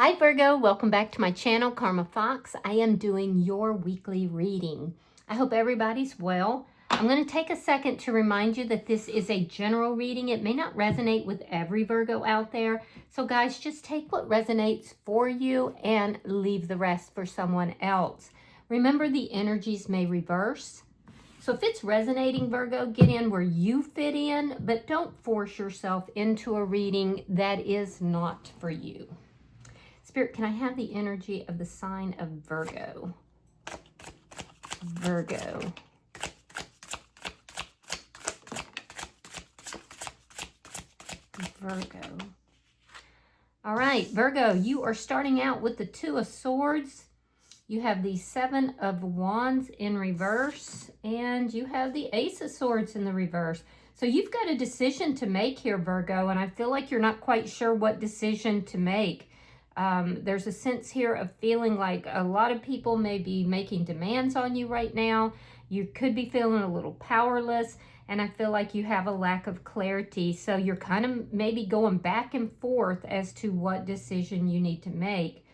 Hi Virgo, welcome back to my channel, Karma Fox. I am doing your weekly reading. I hope everybody's well. I'm going to take a second to remind you that this is a general reading. It may not resonate with every Virgo out there. So guys, just take what resonates for you and leave the rest for someone else. Remember, the energies may reverse. So if it's resonating, Virgo, get in where you fit in, but don't force yourself into a reading that is not for you. Spirit, can I have the energy of the sign of Virgo? Virgo. Virgo. All right, Virgo, you are starting out with the Two of Swords. You have the Seven of Wands in reverse, and you have the Ace of Swords in the reverse. So you've got a decision to make here, Virgo, and I feel like you're not quite sure what decision to make. There's a sense here of feeling like a lot of people may be making demands on you right now. You could be feeling a little powerless, and I feel like you have a lack of clarity. So you're kind of maybe going back and forth as to what decision you need to make.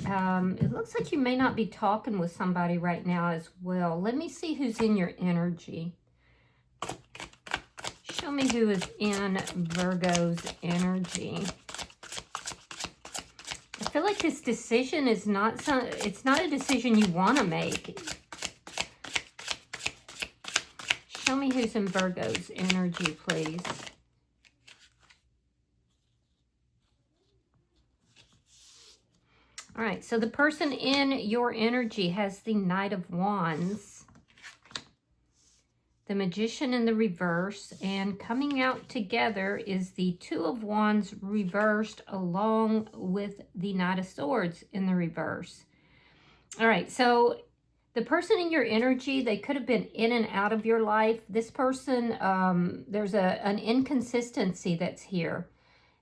It looks like you may not be talking with somebody right now as well. Let me see who's in your energy. Show me who is in Virgo's energy. I feel like this decision is it's not a decision you want to make. Show me who's in Virgo's energy, please. All right, so the person in your energy has the Knight of Wands, the Magician in the reverse, and coming out together is the Two of Wands reversed along with the Knight of Swords in the reverse. All right, so the person in your energy, they could have been in and out of your life. This person, there's an inconsistency that's here.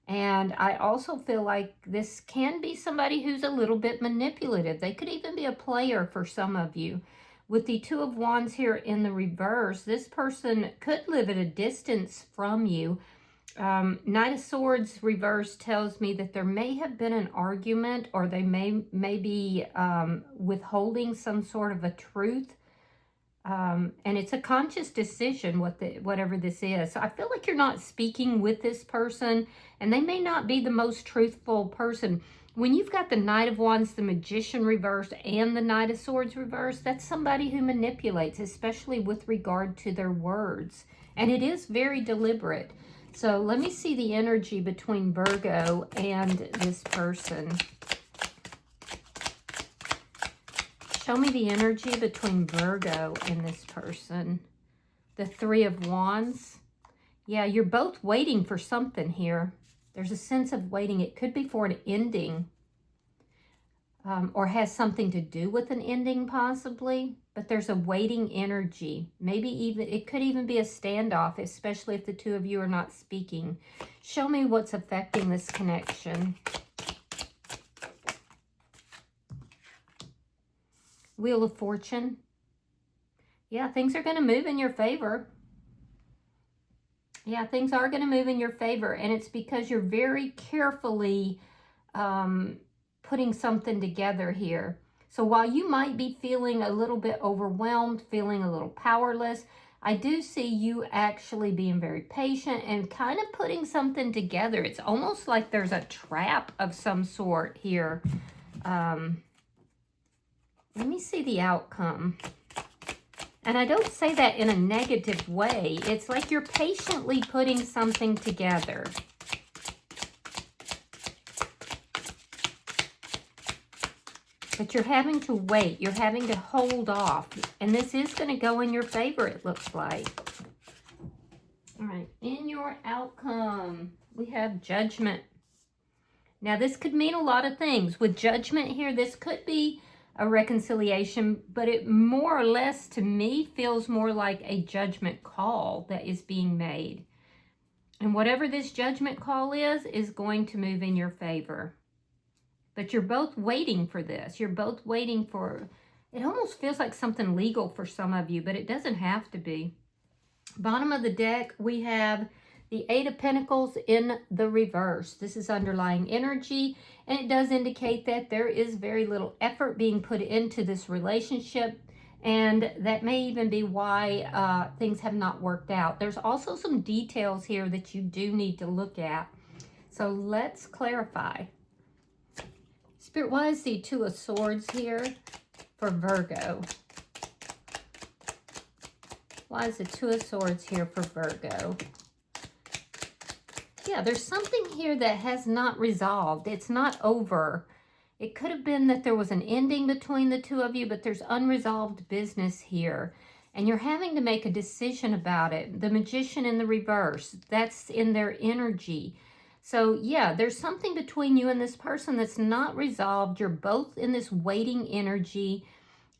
And I also feel like this can be somebody who's a little bit manipulative. They could even be a player for some of you. With the Two of Wands here in the reverse, this person could live at a distance from you. Knight of Swords reverse tells me that there may have been an argument, or they may be withholding some sort of a truth. And it's a conscious decision, whatever this is. So I feel like you're not speaking with this person, and they may not be the most truthful person. When you've got the Knight of Wands, the Magician reversed, and the Knight of Swords reversed, that's somebody who manipulates, especially with regard to their words. And it is very deliberate. So let me see the energy between Virgo and this person. Show me the energy between Virgo and this person. The Three of Wands. Yeah, you're both waiting for something here. There's a sense of waiting. It could be for an ending, or has something to do with an ending possibly, but there's a waiting energy. Maybe even, it could even be a standoff, especially if the two of you are not speaking. Show me what's affecting this connection. Wheel of Fortune. Yeah, things are going to move in your favor. Yeah, things are going to move in your favor, and it's because you're very carefully putting something together here. So while you might be feeling a little bit overwhelmed, feeling a little powerless, I do see you actually being very patient and kind of putting something together. It's almost like there's a trap of some sort here. Let me see the outcome. And I don't say that in a negative way. It's like you're patiently putting something together. But you're having to wait. You're having to hold off. And this is going to go in your favor, it looks like. All right. In your outcome, we have Judgment. Now, this could mean a lot of things. With Judgment here, this could be a reconciliation, but it more or less to me feels more like a judgment call that is being made. And whatever this judgment call is going to move in your favor. But you're both waiting for this. You're both waiting for, it almost feels like something legal for some of you, but it doesn't have to be. Bottom of the deck, we have The Eight of Pentacles in the reverse. This is underlying energy, and it does indicate that there is very little effort being put into this relationship, and that may even be why things have not worked out. There's also some details here that you do need to look at. So let's clarify. Spirit, why is the Two of Swords here for Virgo? Why is the Two of Swords here for Virgo? Yeah, there's something here that has not resolved. It's not over. It could have been that there was an ending between the two of you, but there's unresolved business here. And you're having to make a decision about it. The Magician in the reverse, that's in their energy. So yeah, there's something between you and this person that's not resolved. You're both in this waiting energy.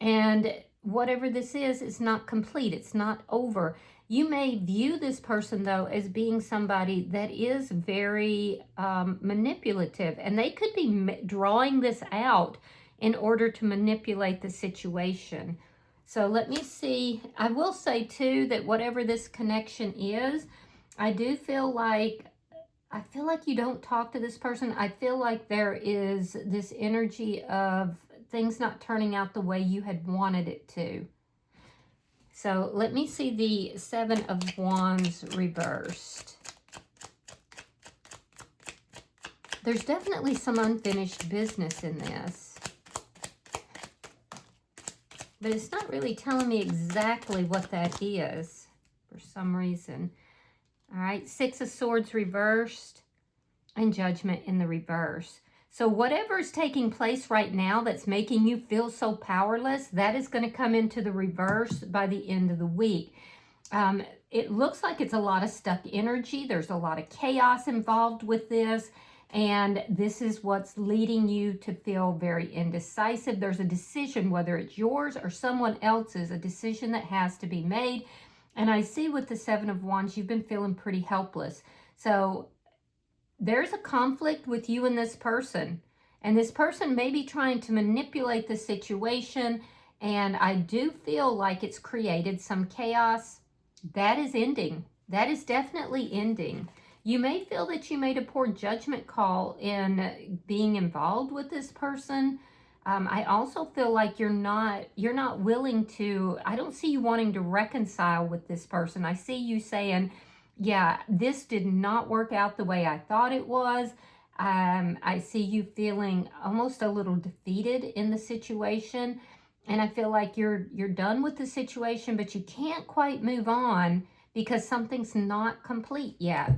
And whatever this is not complete. It's not over. You may view this person, though, as being somebody that is very manipulative. And they could be drawing this out in order to manipulate the situation. So let me see. I will say, too, that whatever this connection is, I do feel like you don't talk to this person. I feel like there is this energy of things not turning out the way you had wanted it to. So let me see the Seven of Wands reversed. There's definitely some unfinished business in this. But it's not really telling me exactly what that is for some reason. All right, Six of Swords reversed and Judgment in the reverse. So whatever is taking place right now that's making you feel so powerless, that is going to come into the reverse by the end of the week. It looks like it's a lot of stuck energy. There's a lot of chaos involved with this. And this is what's leading you to feel very indecisive. There's a decision, whether it's yours or someone else's, a decision that has to be made. And I see with the Seven of Wands, you've been feeling pretty helpless. So there's a conflict with you and this person. And this person may be trying to manipulate the situation. And I do feel like it's created some chaos. That is ending. That is definitely ending. You may feel that you made a poor judgment call in being involved with this person. I also feel like you're not willing to, I don't see you wanting to reconcile with this person. I see you saying, yeah, this did not work out the way I thought it was. I see you feeling almost a little defeated in the situation. And I feel like you're done with the situation, but you can't quite move on because something's not complete yet.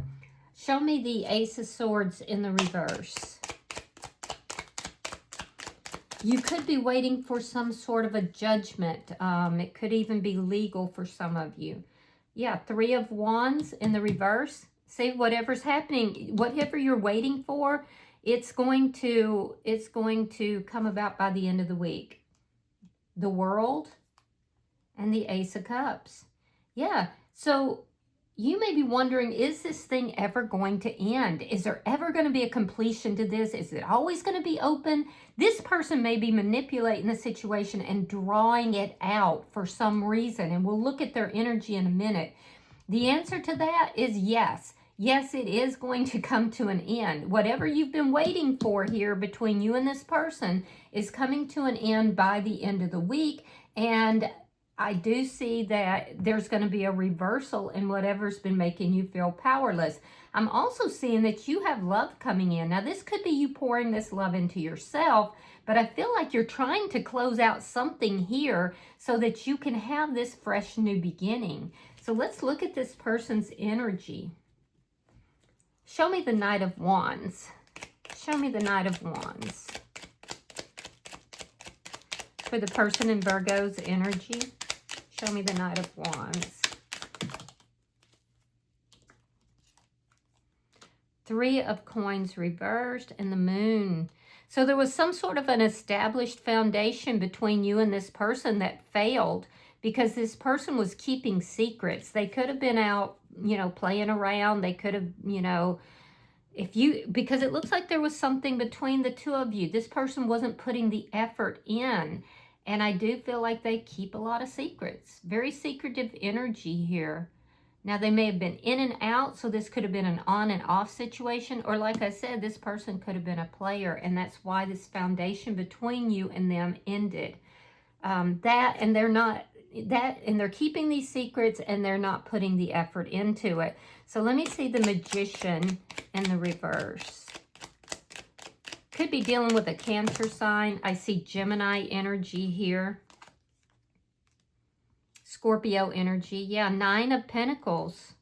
Show me the Ace of Swords in the reverse. You could be waiting for some sort of a judgment. It could even be legal for some of you. Yeah, Three of Wands in the reverse. See, whatever's happening, whatever you're waiting for, it's going to come about by the end of the week. The World and the Ace of Cups. Yeah, so you may be wondering, is this thing ever going to end? Is there ever going to be a completion to this? Is it always going to be open? This person may be manipulating the situation and drawing it out for some reason. And we'll look at their energy in a minute. The answer to that is yes. Yes, it is going to come to an end. Whatever you've been waiting for here between you and this person is coming to an end by the end of the week. And I do see that there's going to be a reversal in whatever's been making you feel powerless. I'm also seeing that you have love coming in. Now, this could be you pouring this love into yourself, but I feel like you're trying to close out something here so that you can have this fresh new beginning. So let's look at this person's energy. Show me the Knight of Wands. Show me the Knight of Wands. For the person in Virgo's energy, show me the Knight of Wands. Three of Coins reversed and the Moon. So there was some sort of an established foundation between you and this person that failed because this person was keeping secrets. They could have been out, playing around. They could have, because it looks like there was something between the two of you. This person wasn't putting the effort in. And I do feel like they keep a lot of secrets. Very secretive energy here. Now, they may have been in and out, so this could have been an on and off situation. Or like I said, this person could have been a player, and that's why this foundation between you and them ended. And they're keeping these secrets, and they're not putting the effort into it. So let me see the Magician in the reverse. Could be dealing with a Cancer sign. I see Gemini energy here. Scorpio energy. Yeah, 9 of Pentacles.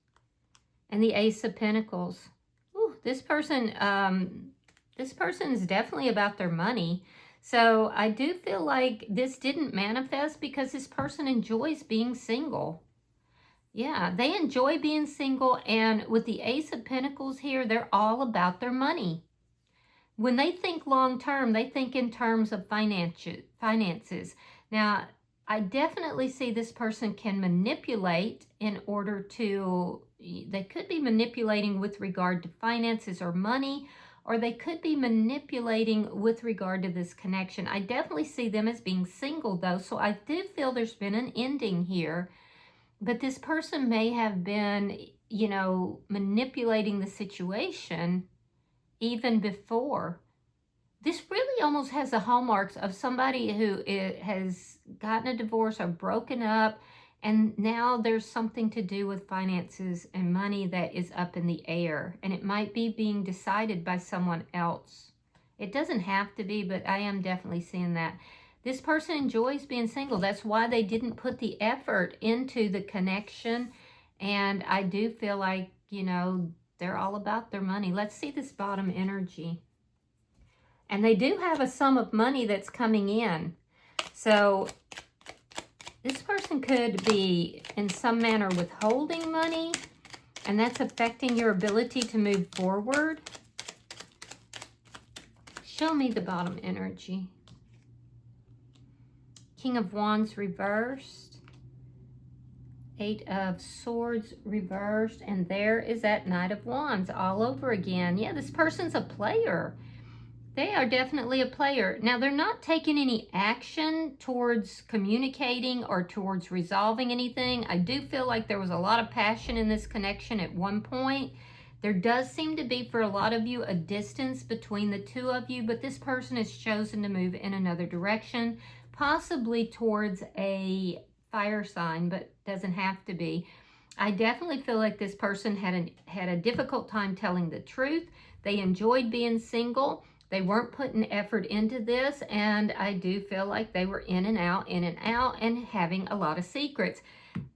And the Ace of Pentacles. Ooh, this person is definitely about their money. So I do feel like this didn't manifest because this person enjoys being single. Yeah, they enjoy being single. And with the Ace of Pentacles here, they're all about their money. When they think long term, they think in terms of finances. Now, I definitely see this person can manipulate in order to, they could be manipulating with regard to finances or money, or they could be manipulating with regard to this connection. I definitely see them as being single though, so I do feel there's been an ending here. But this person may have been, you know, manipulating the situation even before. This really almost has the hallmarks of somebody who has gotten a divorce or broken up, and now there's something to do with finances and money that is up in the air, and it might be being decided by someone else. It doesn't have to be, but I am definitely seeing that. This person enjoys being single. That's why they didn't put the effort into the connection, and I do feel like, you know, they're all about their money. Let's see this bottom energy. And they do have a sum of money that's coming in. So this person could be in some manner withholding money, and that's affecting your ability to move forward. Show me the bottom energy. King of Wands reversed. 8 of Swords reversed. And there is that Knight of Wands all over again. Yeah, this person's a player. They are definitely a player. Now, they're not taking any action towards communicating or towards resolving anything. I do feel like there was a lot of passion in this connection at one point. There does seem to be, for a lot of you, a distance between the two of you, but this person has chosen to move in another direction, possibly towards a fire sign, but doesn't have to be. I definitely feel like this person had a difficult time telling the truth. They enjoyed being single. They weren't putting effort into this, and I do feel like they were in and out, and having a lot of secrets.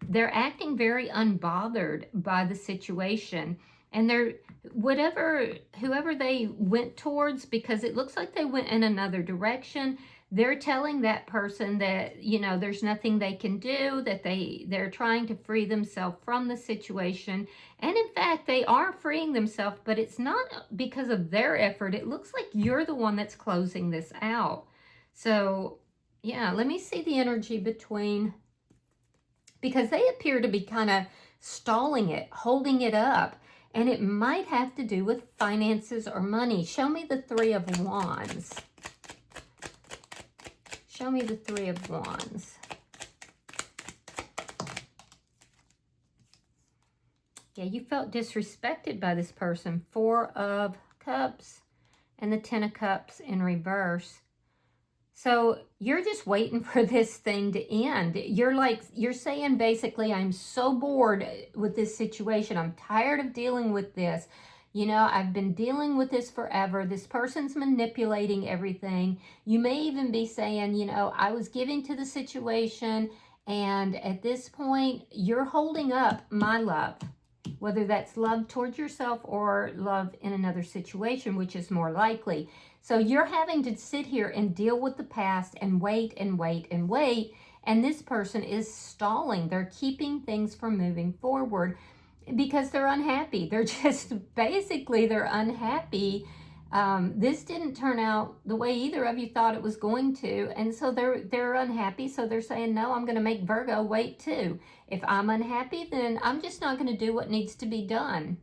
They're acting very unbothered by the situation, and they're, whoever they went towards, because it looks like they went in another direction, they're telling that person that, you know, there's nothing they can do, that they're trying to free themselves from the situation. And in fact, they are freeing themselves, but it's not because of their effort. It looks like you're the one that's closing this out. So, yeah, let me see the energy between, because they appear to be kind of stalling it, holding it up. And it might have to do with finances or money. Show me the 3 of Wands. Show me the 3 of Wands. Yeah, you felt disrespected by this person. 4 of Cups and the 10 of Cups in reverse. So you're just waiting for this thing to end. You're saying basically, I'm so bored with this situation. I'm tired of dealing with this. You know, I've been dealing with this forever. This person's manipulating everything. You may even be saying, you know, I was giving to the situation, and at this point, you're holding up my love, whether that's love towards yourself or love in another situation, which is more likely. So you're having to sit here and deal with the past and wait and wait and wait, and this person is stalling. They're keeping things from moving forward, because they're unhappy. They're just, basically, they're unhappy. This didn't turn out the way either of you thought it was going to. And so they're unhappy. So they're saying, no, I'm going to make Virgo wait too. If I'm unhappy, then I'm just not going to do what needs to be done.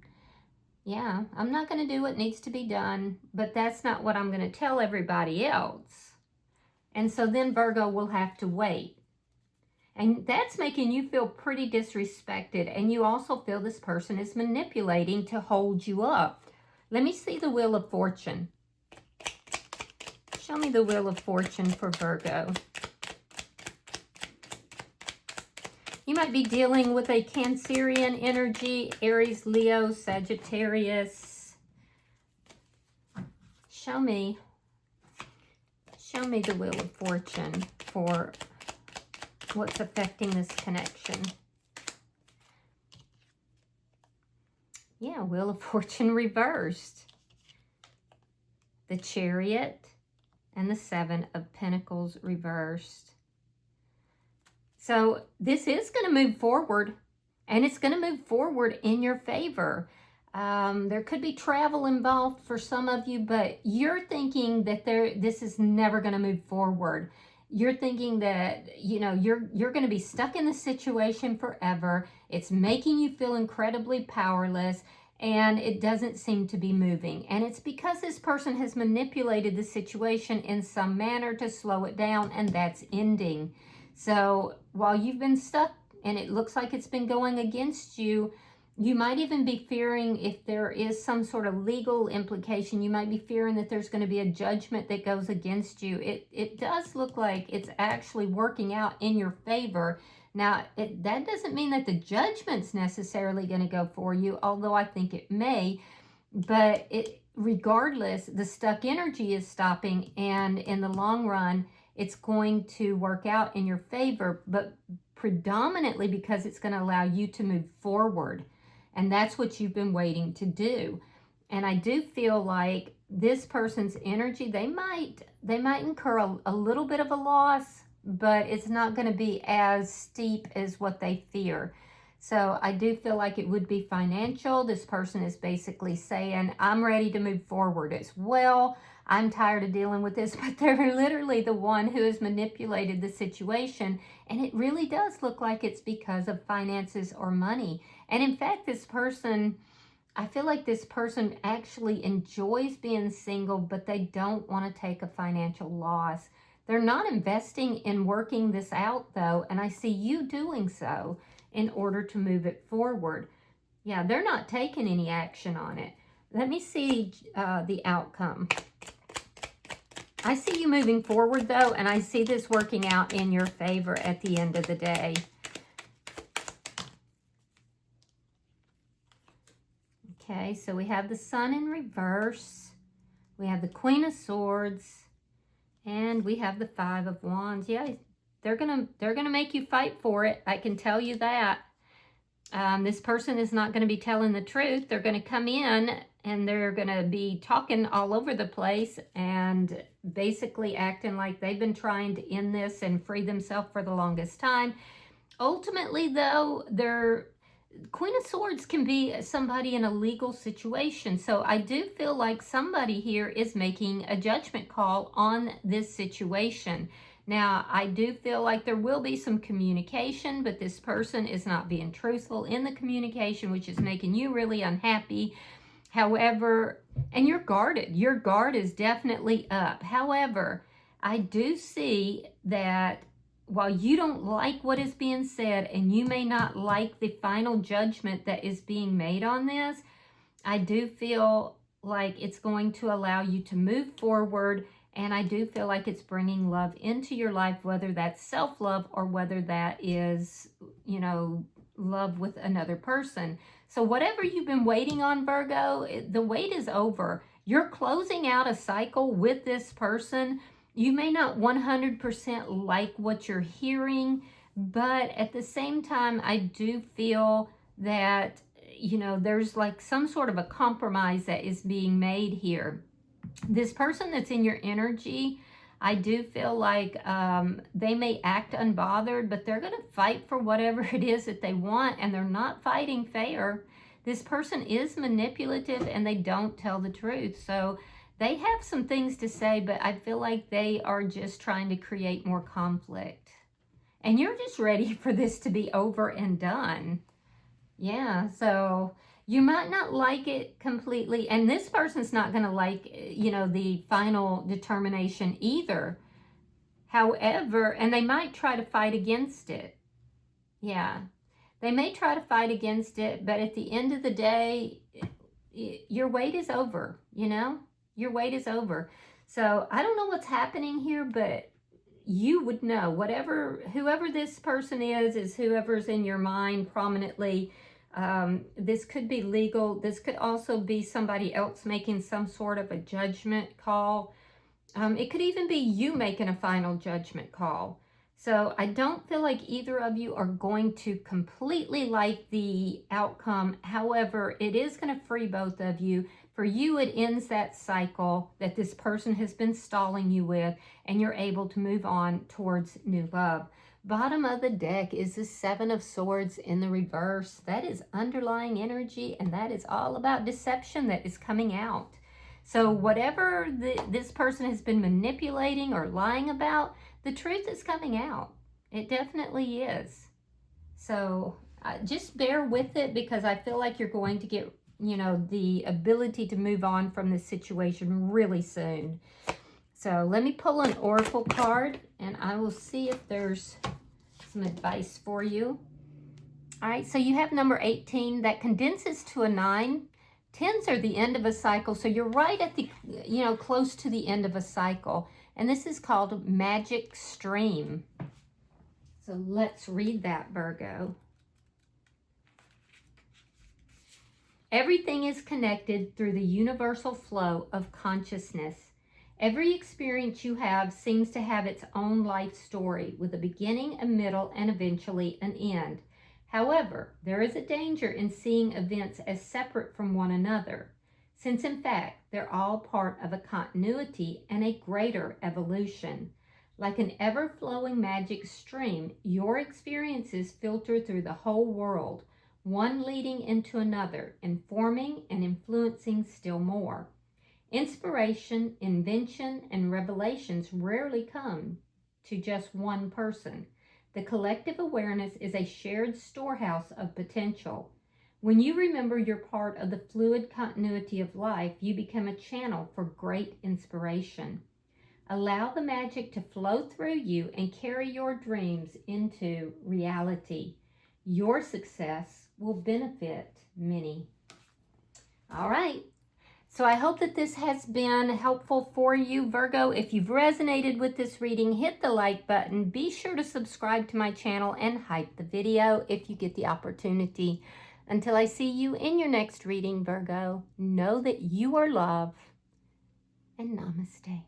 Yeah, I'm not going to do what needs to be done, but that's not what I'm going to tell everybody else. And so then Virgo will have to wait. And that's making you feel pretty disrespected. And you also feel this person is manipulating to hold you up. Let me see the Wheel of Fortune. Show me the Wheel of Fortune for Virgo. You might be dealing with a Cancerian energy, Aries, Leo, Sagittarius. Show me the Wheel of Fortune for what's affecting this connection. Yeah, Wheel of Fortune reversed. The Chariot and the Seven of Pentacles reversed. So this is going to move forward, and it's going to move forward in your favor. There could be travel involved for some of you, but you're thinking that this is never going to move forward. You're thinking that, you know, you're going to be stuck in the situation forever. It's making you feel incredibly powerless, and it doesn't seem to be moving. And it's because this person has manipulated the situation in some manner to slow it down, and that's ending. So while you've been stuck and it looks like it's been going against you, you might even be fearing, if there is some sort of legal implication, you might be fearing that there's going to be a judgment that goes against you. It does look like it's actually working out in your favor. Now, that doesn't mean that the judgment's necessarily going to go for you, although I think it may. But regardless, the stuck energy is stopping, and in the long run, it's going to work out in your favor, but predominantly because it's going to allow you to move forward. And that's what you've been waiting to do. And I do feel like this person's energy, they might incur a little bit of a loss, but it's not going to be as steep as what they fear. So I do feel like it would be financial. This person is basically saying, I'm ready to move forward as well. I'm tired of dealing with this, but they're literally the one who has manipulated the situation. And it really does look like it's because of finances or money. And in fact, this person, I feel like this person actually enjoys being single, but they don't want to take a financial loss. They're not investing in working this out, though, and I see you doing so in order to move it forward. Yeah, they're not taking any action on it. Let me see the outcome. I see you moving forward, though, and I see this working out in your favor at the end of the day. Okay, so we have the Sun in reverse. We have the Queen of Swords. And we have the Five of Wands. Yeah, they're gonna make you fight for it. I can tell you that. This person is not going to be telling the truth. They're going to come in and they're going to be talking all over the place and basically acting like they've been trying to end this and free themselves for the longest time. Ultimately, though, their Queen of Swords can be somebody in a legal situation. So I do feel like somebody here is making a judgment call on this situation. Now, I do feel like there will be some communication, but this person is not being truthful in the communication, which is making you really unhappy. However, and you're guarded. Your guard is definitely up. However, I do see that while you don't like what is being said and you may not like the final judgment that is being made on this, I do feel like it's going to allow you to move forward. And I do feel like it's bringing love into your life, whether that's self-love or whether that is, you know, love with another person. So whatever you've been waiting on, Virgo, the wait is over. You're closing out a cycle with this person. You may not 100% like what you're hearing, but at the same time, I do feel that, you know, there's like some sort of a compromise that is being made here. This person that's in your energy, I do feel like they may act unbothered, but they're going to fight for whatever it is that they want, and they're not fighting fair. This person is manipulative, and they don't tell the truth. So they have some things to say, but I feel like they are just trying to create more conflict. And you're just ready for this to be over and done. Yeah, so you might not like it completely, and this person's not going to like, you know, the final determination either. However, and they might try to fight against it. Yeah. They may try to fight against it, but at the end of the day, your wait is over, you know? Your wait is over. So I don't know what's happening here, but you would know. Whoever this person is whoever's in your mind prominently. This could be legal. This could also be somebody else making some sort of a judgment call. It could even be you making a final judgment call. So I don't feel like either of you are going to completely like the outcome. However, it is going to free both of you. For you, it ends that cycle that this person has been stalling you with, and you're able to move on towards new love. Bottom of the deck is the Seven of Swords in the reverse. That is underlying energy, and that is all about deception that is coming out. So whatever this person has been manipulating or lying about, the truth is coming out. It definitely is. So just bear with it, because I feel like you're going to get, you know, the ability to move on from this situation really soon. So let me pull an oracle card, and I will see if there's some advice for you. All right, so you have number 18. That condenses to a 9. 10s are the end of a cycle, so you're right at the, you know, close to the end of a cycle. And this is called Magic Stream. So let's read that, Virgo. Everything is connected through the universal flow of consciousness. Every experience you have seems to have its own life story, with a beginning, a middle, and eventually an end. However, there is a danger in seeing events as separate from one another, since in fact they're all part of a continuity and a greater evolution. Like an ever-flowing magic stream, your experiences filter through the whole world, one leading into another, informing and influencing still more. Inspiration, invention, and revelations rarely come to just one person. The collective awareness is a shared storehouse of potential. When you remember you're part of the fluid continuity of life, you become a channel for great inspiration. Allow the magic to flow through you and carry your dreams into reality. Your success will benefit many. All right. So I hope that this has been helpful for you, Virgo. If you've resonated with this reading, hit the like button. Be sure to subscribe to my channel and hype the video if you get the opportunity. Until I see you in your next reading, Virgo, know that you are loved, and namaste.